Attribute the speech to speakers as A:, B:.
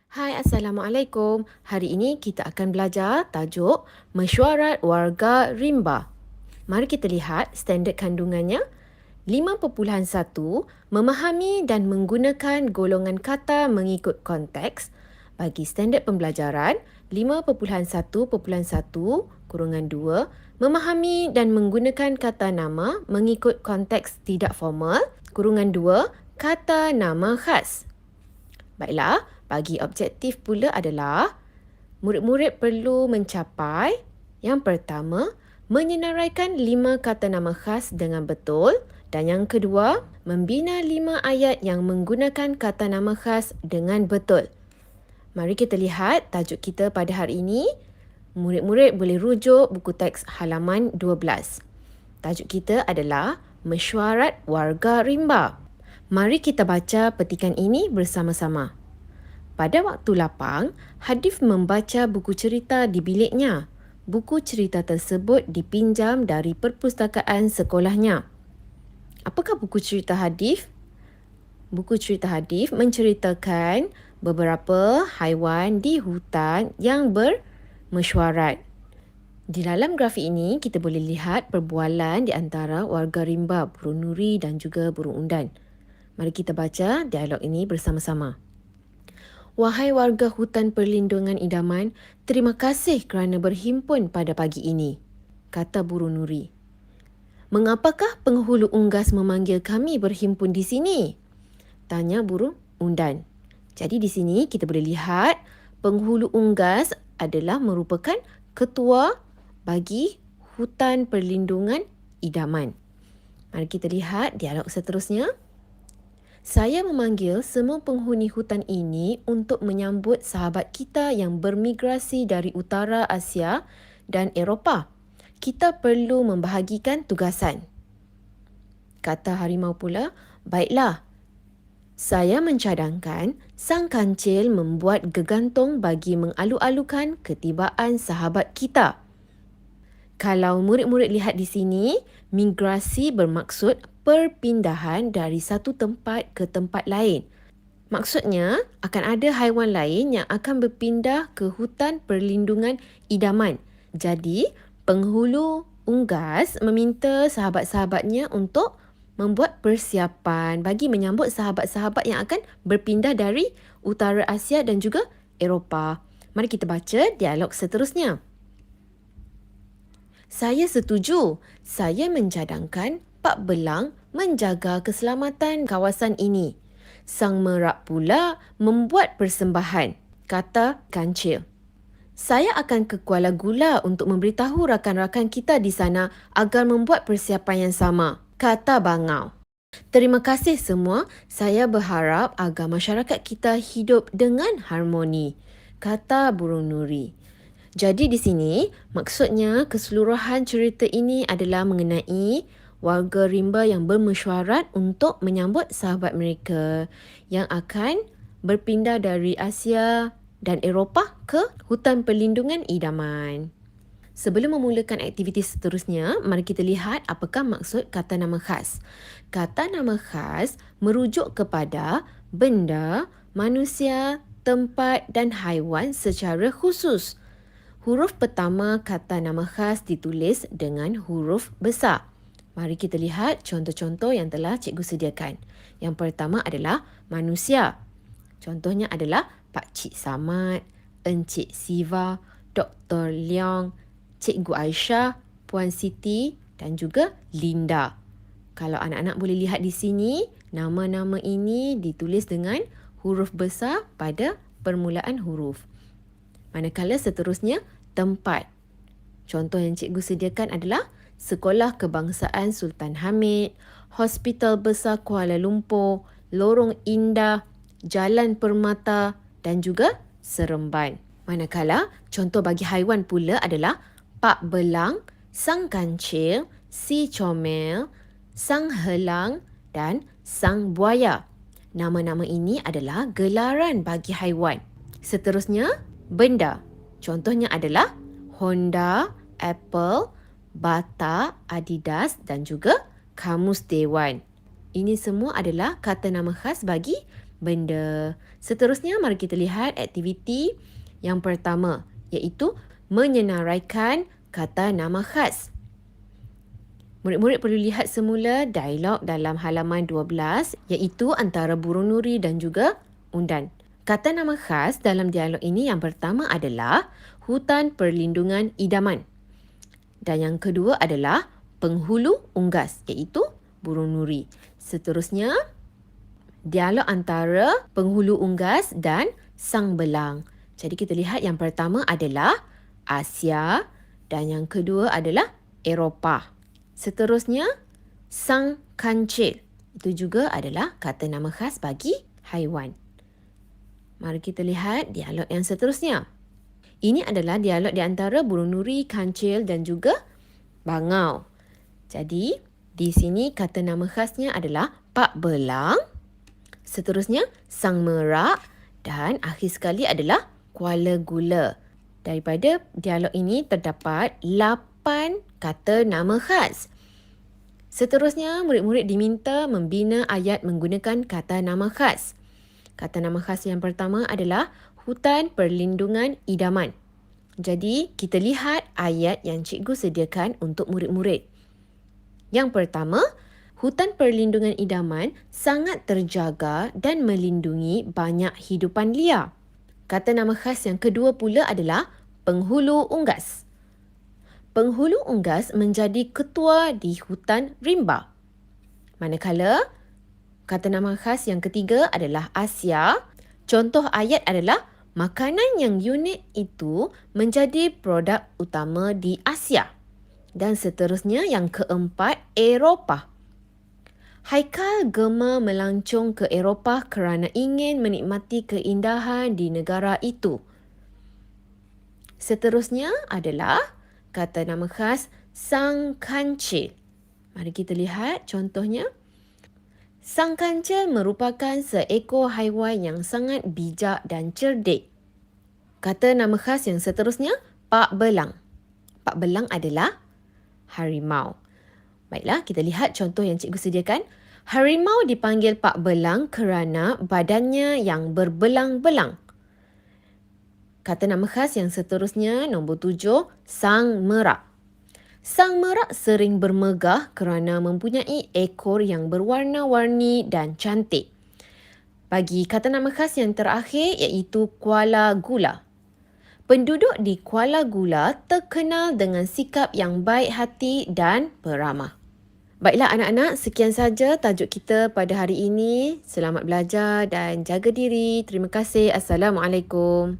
A: Hai, Assalamualaikum. Hari ini kita akan belajar tajuk Mesyuarat Warga Rimba. Mari kita lihat standard kandungannya. 5.1 Memahami dan menggunakan golongan kata mengikut konteks. Bagi standard pembelajaran 5.1.1 Memahami dan menggunakan kata nama mengikut konteks tidak formal. Kurungan 2 Kata nama khas. Baiklah, bagi objektif pula adalah murid-murid perlu mencapai yang pertama, menyenaraikan 5 kata nama khas dengan betul dan yang kedua, membina 5 ayat yang menggunakan kata nama khas dengan betul. Mari kita lihat tajuk kita pada hari ini. Murid-murid boleh rujuk buku teks halaman 12. Tajuk kita adalah Mesyuarat Warga Rimba. Mari kita baca petikan ini bersama-sama. Pada waktu lapang, Hadif membaca buku cerita di biliknya. Buku cerita tersebut dipinjam dari perpustakaan sekolahnya. Apakah buku cerita Hadif? Buku cerita Hadif menceritakan beberapa haiwan di hutan yang bermesyuarat. Di dalam grafik ini, kita boleh lihat perbualan di antara warga rimba, burung nuri dan juga burung undan. Mari kita baca dialog ini bersama-sama. Wahai warga hutan perlindungan idaman, terima kasih kerana berhimpun pada pagi ini, kata burung nuri. Mengapakah penghulu unggas memanggil kami berhimpun di sini? Tanya burung undan. Jadi di sini kita boleh lihat penghulu unggas adalah merupakan ketua bagi hutan perlindungan idaman. Mari kita lihat dialog seterusnya. Saya memanggil semua penghuni hutan ini untuk menyambut sahabat kita yang bermigrasi dari utara Asia dan Eropah. Kita perlu membahagikan tugasan. Kata harimau pula, baiklah. Saya mencadangkan sang kancil membuat gegantung bagi mengalu-alukan ketibaan sahabat kita. Kalau murid-murid lihat di sini, migrasi bermaksud perpindahan dari satu tempat ke tempat lain. Maksudnya, akan ada haiwan lain yang akan berpindah ke hutan perlindungan idaman. Jadi, penghulu unggas meminta sahabat-sahabatnya untuk membuat persiapan bagi menyambut sahabat-sahabat yang akan berpindah dari utara Asia dan juga Eropah. Mari kita baca dialog seterusnya. Saya setuju. Saya mencadangkan Pak Belang menjaga keselamatan kawasan ini. Sang Merak pula membuat persembahan, kata kancil. Saya akan ke Kuala Gula untuk memberitahu rakan-rakan kita di sana agar membuat persiapan yang sama, kata bangau. Terima kasih semua. Saya berharap agar masyarakat kita hidup dengan harmoni, kata burung nuri. Jadi di sini, maksudnya keseluruhan cerita ini adalah mengenai warga rimba yang bermesyuarat untuk menyambut sahabat mereka yang akan berpindah dari Asia dan Eropah ke hutan perlindungan idaman. Sebelum memulakan aktiviti seterusnya, mari kita lihat apakah maksud kata nama khas. Kata nama khas merujuk kepada benda, manusia, tempat dan haiwan secara khusus. Huruf pertama kata nama khas ditulis dengan huruf besar. Mari kita lihat contoh-contoh yang telah cikgu sediakan. Yang pertama adalah manusia. Contohnya adalah Pak Cik Samad, Encik Siva, Dr. Leong, Cikgu Aisyah, Puan Siti dan juga Linda. Kalau anak-anak boleh lihat di sini, nama-nama ini ditulis dengan huruf besar pada permulaan huruf. Manakala seterusnya, tempat. Contoh yang cikgu sediakan adalah Sekolah Kebangsaan Sultan Hamid, Hospital Besar Kuala Lumpur, Lorong Indah, Jalan Permata dan juga Seremban. Manakala contoh bagi haiwan pula adalah Pak Belang, Sang Kancil, Si Comel, Sang Helang dan Sang Buaya. Nama-nama ini adalah gelaran bagi haiwan. Seterusnya, benda. Contohnya adalah Honda, Apple, Bata, Adidas dan juga Kamus Dewan. Ini semua adalah kata nama khas bagi benda. Seterusnya, mari kita lihat aktiviti yang pertama, iaitu menyenaraikan kata nama khas. Murid-murid perlu lihat semula dialog dalam halaman 12, iaitu antara burung nuri dan juga undan. Kata nama khas dalam dialog ini yang pertama adalah hutan perlindungan idaman. Dan yang kedua adalah penghulu unggas, iaitu burung nuri. Seterusnya, dialog antara penghulu unggas dan sang belang. Jadi kita lihat yang pertama adalah Asia dan yang kedua adalah Eropah. Seterusnya, sang kancil. Itu juga adalah kata nama khas bagi haiwan. Mari kita lihat dialog yang seterusnya. Ini adalah dialog di antara burung nuri, kancil dan juga bangau. Jadi, di sini kata nama khasnya adalah Pak Belang. Seterusnya, sang merak dan akhir sekali adalah Kuala Gula. Daripada dialog ini terdapat 8 kata nama khas. Seterusnya, murid-murid diminta membina ayat menggunakan kata nama khas. Kata nama khas yang pertama adalah hutan perlindungan idaman. Jadi, kita lihat ayat yang cikgu sediakan untuk murid-murid. Yang pertama, hutan perlindungan idaman sangat terjaga dan melindungi banyak hidupan liar. Kata nama khas yang kedua pula adalah penghulu unggas. Penghulu unggas menjadi ketua di hutan rimba. Manakala, kata nama khas yang ketiga adalah Asia. Contoh ayat adalah makanan yang unik itu menjadi produk utama di Asia. Dan seterusnya yang keempat, Eropah. Haikal gemar melancong ke Eropah kerana ingin menikmati keindahan di negara itu. Seterusnya adalah kata nama khas sang kancil. Mari kita lihat contohnya. Sang kancil merupakan seekor haiwan yang sangat bijak dan cerdik. Kata nama khas yang seterusnya, Pak Belang. Pak Belang adalah harimau. Baiklah, kita lihat contoh yang cikgu sediakan. Harimau dipanggil Pak Belang kerana badannya yang berbelang-belang. Kata nama khas yang seterusnya, nombor 7, sang merak. Sang merak sering bermegah kerana mempunyai ekor yang berwarna-warni dan cantik. Bagi kata nama khas yang terakhir iaitu Kuala Gula. Penduduk di Kuala Gula terkenal dengan sikap yang baik hati dan peramah. Baiklah anak-anak, sekian saja tajuk kita pada hari ini. Selamat belajar dan jaga diri. Terima kasih. Assalamualaikum.